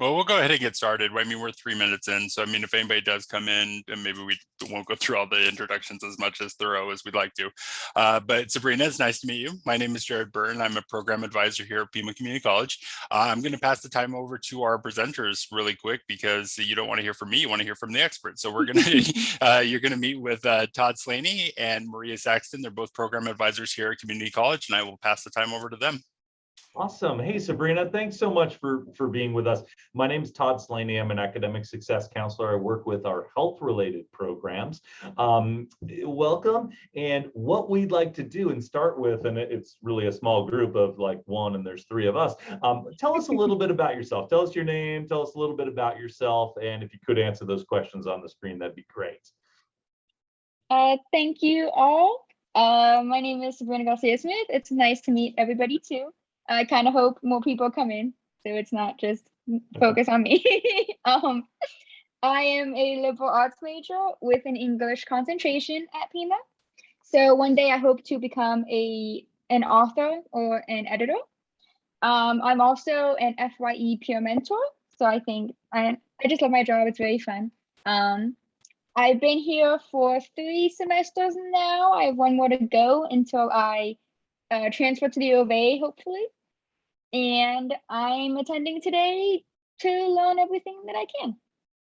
Well, we'll go ahead and get started. I mean, we're 3 minutes in, so I mean, if anybody does come in, and maybe we won't go through all the introductions as much as thorough as we'd like to. But Sabrina, it's nice to meet you. My name is Jared Byrne. I'm a program advisor here at Pima Community College. I'm going to pass the time over to our presenters really quick because you don't want to hear from me; you want to hear from the experts. So we're going to you're going to meet with Todd Slaney and Maria Saxton. They're both program advisors here at Community College, and I will pass the time over to them. Awesome. Hey, Sabrina, thanks so much for being with us. My name is Todd Slaney. I'm an academic success counselor. I work with our health-related programs. Welcome. And what we'd like to do and start with, and it's really a small group of like one, and there's three of us. Tell us a little bit about yourself. Tell us your name. Tell us a little bit about yourself. And if you could answer those questions on the screen, that'd be great. Thank you all. My name is Sabrina Garcia-Smith. It's nice to meet everybody too. I kind of hope more people come in, so it's not just focus on me. I am a liberal arts major with an English concentration at Pima. So one day I hope to become an author or an editor. I'm also an FYE peer mentor. So I think I just love my job. It's very fun. I've been here for 3 semesters now. I have one more to go until I transfer to the U of A, hopefully. And I'm attending today to learn everything that I can.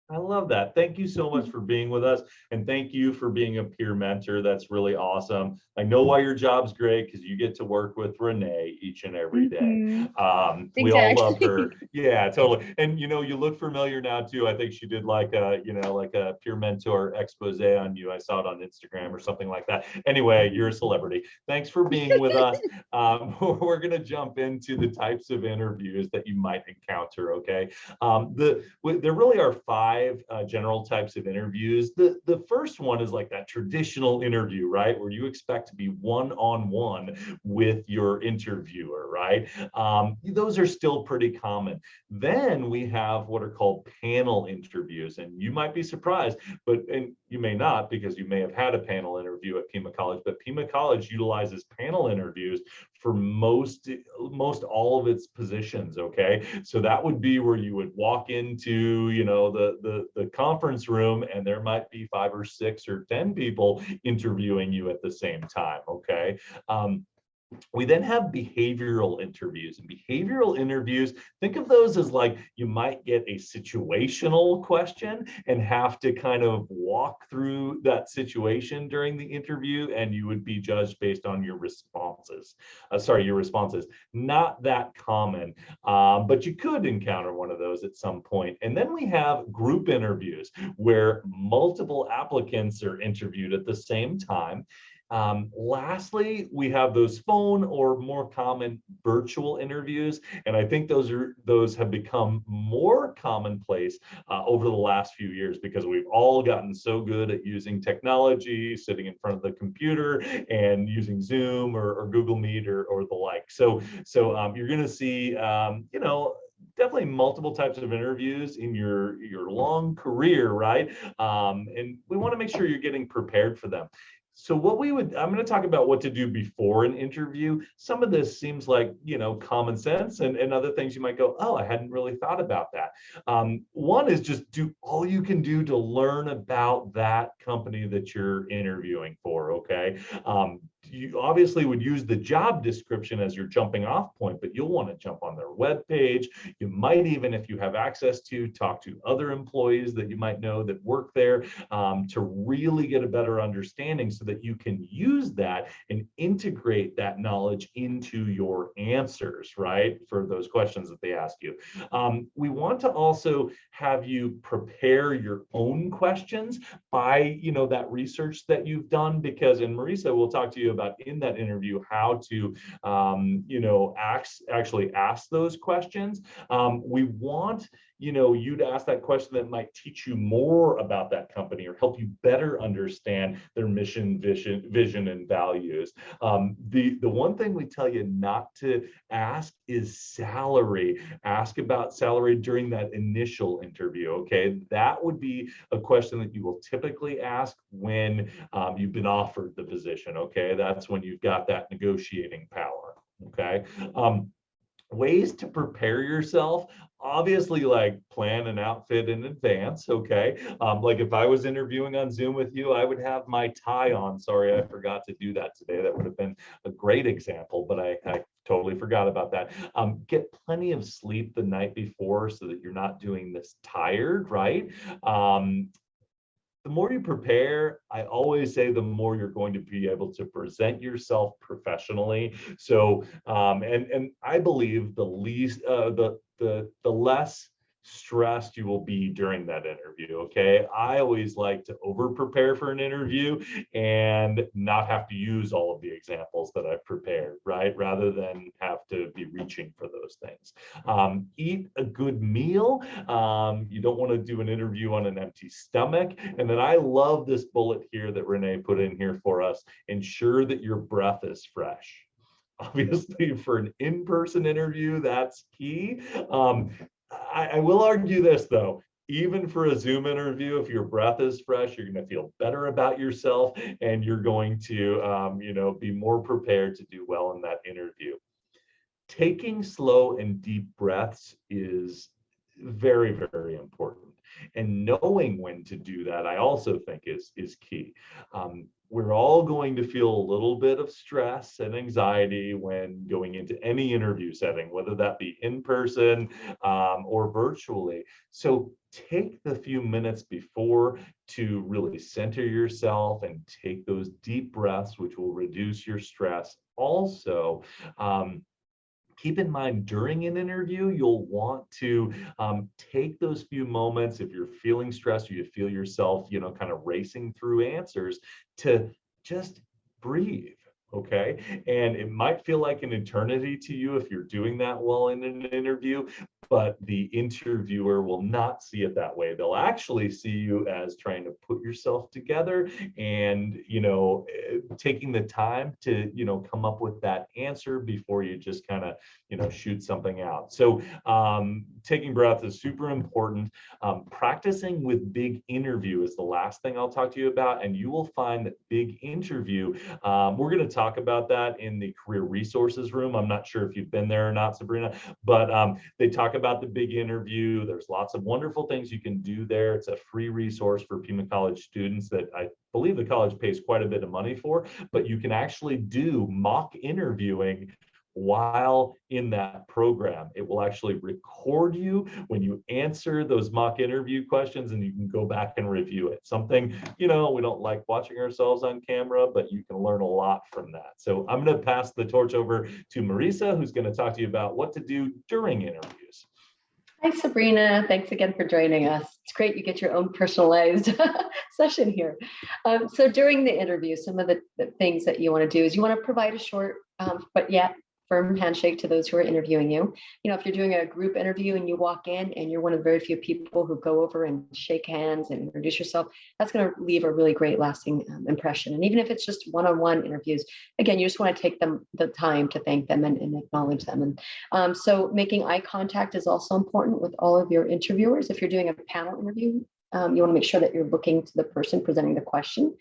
I love that. Thank you so much for being with us. And thank you for being a peer mentor. That's really awesome. I know why your job's great, because you get to work with Renee each and every day. We all love her. Yeah, totally. And you look familiar now too. I think she did like a peer mentor expose on you. I saw it on Instagram or something like that. Anyway, you're a celebrity. Thanks for being with us. We're going to jump into the types of interviews that you might encounter. Okay. There really are 5 general types of interviews. The first one is like that traditional interview, right? Where you expect to be one-on-one with your interviewer, right? Those are still pretty common. Then we have what are called panel interviews, and you might be surprised, and you may not, because you may have had a panel interview at Pima College, but Pima College utilizes panel interviews for most all of its positions. Okay, so that would be where you would walk into the conference room, and there might be 5 or 6 or 10 people interviewing you at the same time. Okay. We then have behavioral interviews, and behavioral interviews, think of those as like you might get a situational question and have to kind of walk through that situation during the interview, and you would be judged based on your responses. Your responses. Not that common, but you could encounter one of those at some point. And then we have group interviews where multiple applicants are interviewed at the same time. Lastly, we have those phone or more common virtual interviews, and I think those have become more commonplace over the last few years, because we've all gotten so good at using technology, sitting in front of the computer and using Zoom or Google Meet or the like. So you're going to see definitely multiple types of interviews in your long career, right? And we want to make sure you're getting prepared for them. So I'm going to talk about what to do before an interview. Some of this seems like, common sense, and other things you might go, oh, I hadn't really thought about that. One is just do all you can do to learn about that company that you're interviewing for. Okay. You obviously would use the job description as your jumping off point, but you'll want to jump on their webpage. You might even, if you have access to, talk to other employees that you might know that work there, to really get a better understanding, so that you can use that and integrate that knowledge into your answers, right, for those questions that they ask you. We want to also have you prepare your own questions by, that research that you've done, because, and Marisa will talk to you about in that interview how to, actually ask those questions. We want, you to ask that question that might teach you more about that company or help you better understand their mission, vision, and values. The one thing we tell you not to ask is salary. Ask about salary during that initial interview. Okay, that would be a question that you will typically ask when you've been offered the position. Okay, that's when you've got that negotiating power. Okay. Ways to prepare yourself obviously like plan an outfit in advance, okay? Like if I was interviewing on Zoom with you, I would have my tie on. Sorry, I forgot to do that today. That would have been a great example, but I totally forgot about that. Get plenty of sleep the night before so that you're not doing this tired, right? The more you prepare, I always say the more you're going to be able to present yourself professionally. So, and I believe the least, the less stressed you will be during that interview. Okay, I always like to over prepare for an interview and not have to use all of the examples that I've prepared, right? Rather than have to be reaching for those things. Eat a good meal. You don't want to do an interview on an empty stomach. And then I love this bullet here that Renee put in here for us. Ensure that your breath is fresh. Obviously, for an in-person interview, that's key. I will argue this though, even for a Zoom interview, if your breath is fresh, you're going to feel better about yourself and you're going to, be more prepared to do well in that interview. Taking slow and deep breaths is very, very important. And knowing when to do that, I also think is key. We're all going to feel a little bit of stress and anxiety when going into any interview setting, whether that be in person or virtually. So take the few minutes before to really center yourself and take those deep breaths, which will reduce your stress. Also, keep in mind during an interview, you'll want to take those few moments if you're feeling stressed or you feel yourself, kind of racing through answers, to just breathe. Okay. And it might feel like an eternity to you if you're doing that while in an interview, but the interviewer will not see it that way. They'll actually see you as trying to put yourself together and, taking the time to, come up with that answer before you just kind of, shoot something out. So taking breath is super important. Practicing with big interview is the last thing I'll talk to you about. And you will find that big interview, we're going to talk about that in the career resources room. I'm not sure if you've been there or not, Sabrina, but they talk about the big interview. There's lots of wonderful things you can do there. It's a free resource for Pima College students that I believe the college pays quite a bit of money for, but you can actually do mock interviewing while in that program. It will actually record you when you answer those mock interview questions, and you can go back and review it. Something, we don't like watching ourselves on camera, but you can learn a lot from that. So I'm going to pass the torch over to Marisa, who's going to talk to you about what to do during interviews. Hi, Sabrina. Thanks again for joining us. It's great you get your own personalized session here. So during the interview, some of the things that you want to do is you want to provide a short, but yet firm handshake to those who are interviewing you. If you're doing a group interview and you walk in and you're one of the very few people who go over and shake hands and introduce yourself, that's going to leave a really great lasting impression. And even if it's just one-on-one interviews, again, you just want to take the time to thank them and acknowledge them. And so making eye contact is also important with all of your interviewers. If you're doing a panel interview, you want to make sure that you're looking to the person presenting the question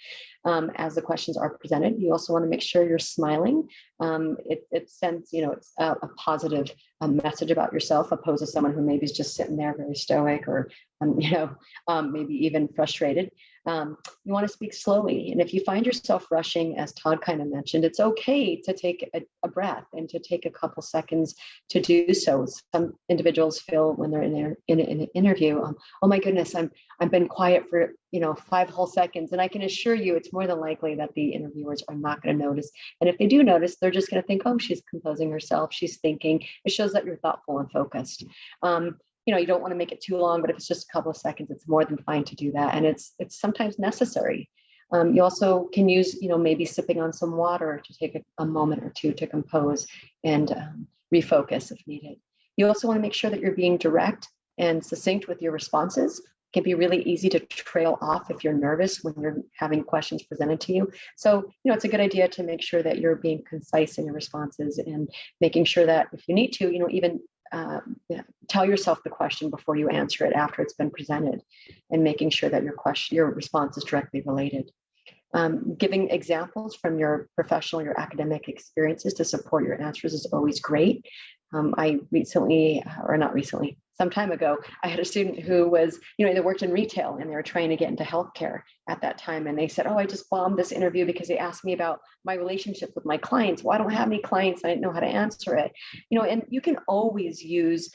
as the questions are presented. You also want to make sure you're smiling. It sends, it's a positive message about yourself, opposed to someone who maybe is just sitting there very stoic or, maybe even frustrated. You want to speak slowly. And if you find yourself rushing, as Todd kind of mentioned, it's okay to take a breath and to take a couple seconds to do so. Some individuals feel when they're in an interview, oh my goodness, I've been quiet for 5 whole seconds. And I can assure you it's more than likely that the interviewers are not going to notice. And if they do notice, they're just going to think, oh, she's composing herself, she's thinking. It shows that you're thoughtful and focused. You don't want to make it too long, but if it's just a couple of seconds, it's more than fine to do that. And it's sometimes necessary. You also can use, maybe sipping on some water to take a moment or two to compose and refocus if needed. You also want to make sure that you're being direct and succinct with your responses. It can be really easy to trail off if you're nervous when you're having questions presented to you. So, it's a good idea to make sure that you're being concise in your responses and making sure that if you need to, even tell yourself the question before you answer it after it's been presented, and making sure that your response is directly related. Giving examples from your professional, your academic experiences to support your answers is always great. I recently, or not recently, some time ago, I had a student who was, they worked in retail and they were trying to get into healthcare at that time. And they said, oh, I just bombed this interview because they asked me about my relationship with my clients. Well, I don't have any clients. I didn't know how to answer it. And you can always use,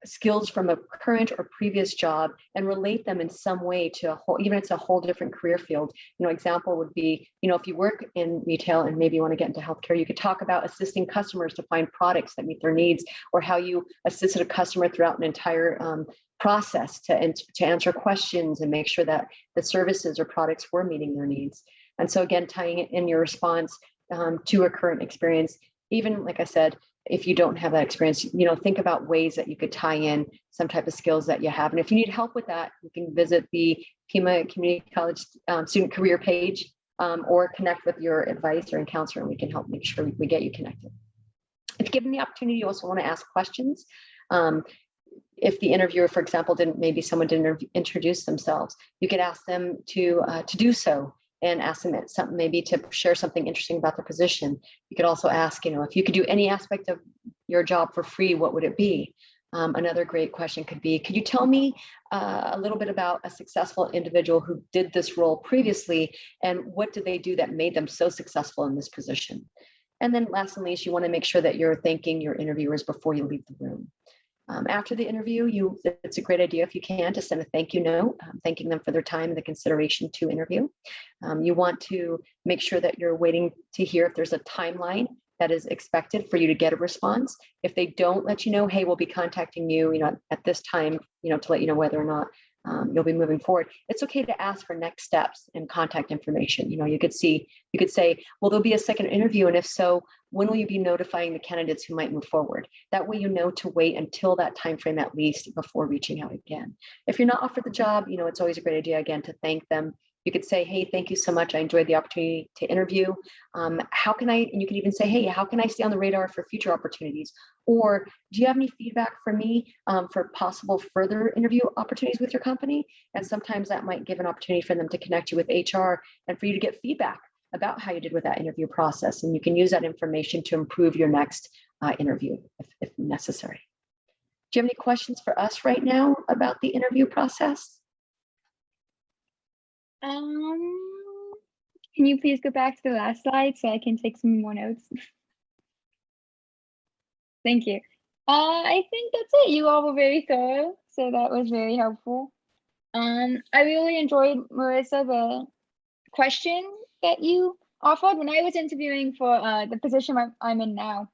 skills from a current or previous job and relate them in some way to even if it's a whole different career field. Example would be, if you work in retail and maybe you want to get into healthcare, you could talk about assisting customers to find products that meet their needs, or how you assisted a customer throughout an entire process to answer questions and make sure that the services or products were meeting their needs. And so again, tying it in your response to a current experience, even like I said, if you don't have that experience, think about ways that you could tie in some type of skills that you have. And if you need help with that, you can visit the Pima Community College student career page, or connect with your advisor and counselor, and we can help make sure we get you connected. If given the opportunity, you also want to ask questions. If the interviewer, for example, someone didn't introduce themselves, you could ask them to do so, and ask them maybe to share something interesting about the position. You could also ask, if you could do any aspect of your job for free, what would it be? Another great question could be, could you tell me a little bit about a successful individual who did this role previously, and what did they do that made them so successful in this position? And then last and least, you want to make sure that you're thanking your interviewers before you leave the room. After the interview, it's a great idea if you can to send a thank you note, thanking them for their time and the consideration to interview. You want to make sure that you're waiting to hear if there's a timeline that is expected for you to get a response. If they don't let you know, hey, we'll be contacting you, at this time, to let you know whether or not you'll be moving forward. It's okay to ask for next steps and contact information. You could say, well, there'll be a second interview, and if so, when will you be notifying the candidates who might move forward? That way, to wait until that time frame at least before reaching out again. If you're not offered the job, it's always a great idea again to thank them. You could say, hey, thank you so much. I enjoyed the opportunity to interview. And you can even say, hey, how can I stay on the radar for future opportunities? Or do you have any feedback for me for possible further interview opportunities with your company? And sometimes that might give an opportunity for them to connect you with HR and for you to get feedback about how you did with that interview process. And you can use that information to improve your next interview if necessary. Do you have any questions for us right now about the interview process? Can you please go back to the last slide so I can take some more notes? Thank you. I think that's it. You all were very thorough, so that was very helpful. I really enjoyed, Marissa, the question that you offered. When I was interviewing for the position I'm in now,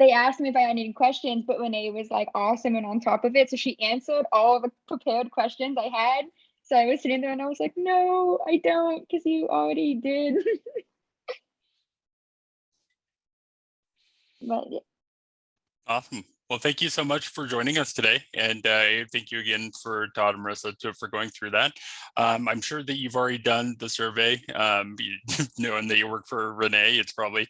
they asked me if I had any questions, but Renee was like awesome and on top of it. So she answered all the prepared questions I had. So I was sitting there and I was like, no, I don't, because you already did. But yeah. Awesome. Well, thank you so much for joining us today. And thank you again for Todd and Marissa for going through that. I'm sure that you've already done the survey. Knowing that you work for Renee, it's probably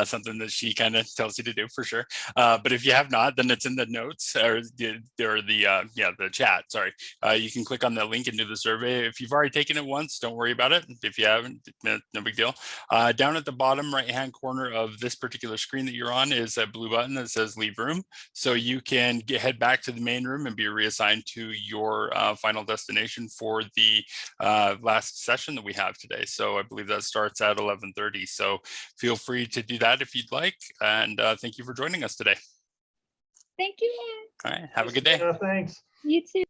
something that she kind of tells you to do for sure. But if you have not, then it's in the notes or the chat. Sorry. You can click on the link and do the survey. If you've already taken it once, don't worry about it. If you haven't, no big deal. Down at the bottom right-hand corner of this particular screen that you're on is a blue button that says leave room. So you can head back to the main room and be reassigned to your final destination for the last session that we have today. So I believe that starts at 11:30. So feel free to do that if you'd like. And thank you for joining us today. Thank you. All right. Have a good day. Thanks. You too.